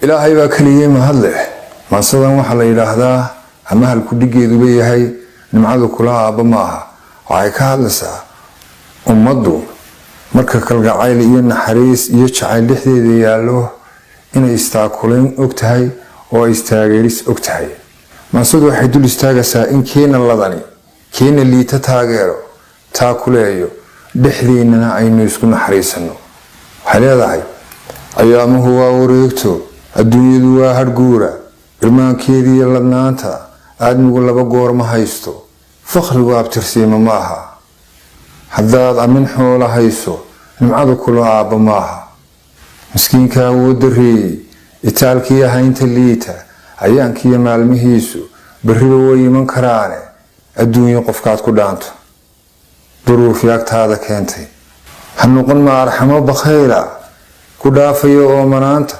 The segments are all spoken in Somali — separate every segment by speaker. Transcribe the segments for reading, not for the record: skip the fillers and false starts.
Speaker 1: ilaahay baa kaliya mahadle maasadan waxa la yiraahdaa ama hal ku dhigeedu leeyahay nimcadu kula aaba maaha waxay ka hadlaysaa ummadu marka kalgacayl iyo naxariis iyo jacayl dhexdeeda yaalo inay istaakuleen ogtahay oo istaageeris ogtahay maasadu waxay dul istaagaysaa in keena ladani keena liita taageero taakuleeyo dhexdeena aynu isku naxariisano waxay leedahay ayaamuhu waa wareegto adduunyadu waa harguura irmaankeedii ladnaanta aadmigu laba goor ma haysto fakhrigu abtirsiima maaha haddaad amin xoola hayso nimcadu kula aaba maaha miskiinka wuu dareeyay itaalkii ahaynta liita ayaankiiyo maalmihiisu bariba way iman karaane adduunyo qofkaad ku dhaanto duruufi agtaada keentay ha noqon ma arxamo bakhayla ku dhaafaya oomanaanta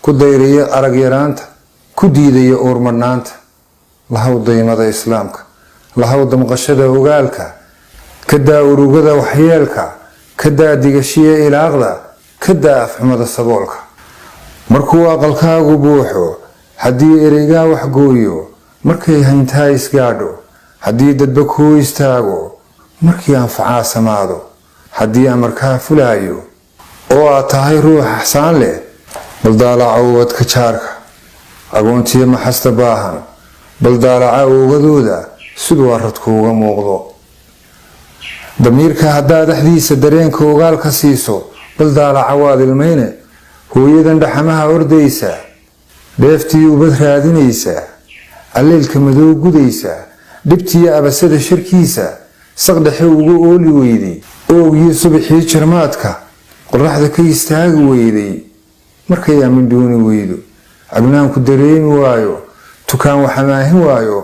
Speaker 1: ku dayraya arag yaraanta ku diidaya uurmadhnaanta lahaw daymada islaamka lahaw damqashada ogaalka kadaa urugada waxyeelka kadaa digashiya ilaaqda kadaa afxumada saboolka markuu aqalkaagu buuxo haddii ereygaa waxgooyo markay hayntaa isgaadho haddii dadba kuu istaago markii anfacaa samaado haddii amarkaa fulaayo oo aad tahay ruux axsaan leh baldaalaca ubadka jaarka agoontiya maxasta baahan baldaalaca ogadooda siduu aradku uga muuqdo damiirka haddaad dhexdiisa dareenka ogaalka siiso baldaalaca waad ilmayne hooyadan dhaxamaha ordaysa dheeftii ubad raadinaysa alleelka madow gudaysa dhibtiyo abasada sharkiisa saqdhexe ugu ooli weyday oogii subaxii jarmaadka qoraxda ka istaagi weyday markay aamin dooni weydo agnaanku dareemi waayo tukaan waxamaahin waayo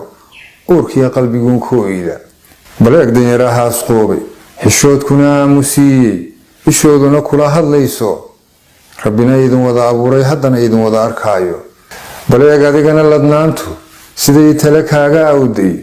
Speaker 1: uurkiya qalbiguun kooyda baleeg danyarahaas qoobay xishoodkuna aamusiiyey ishooduna kula hadlayso rabbina idin wada abuuray haddana idin wada arkaayo baleeg adigana ladnaantu siday tale kaaga awday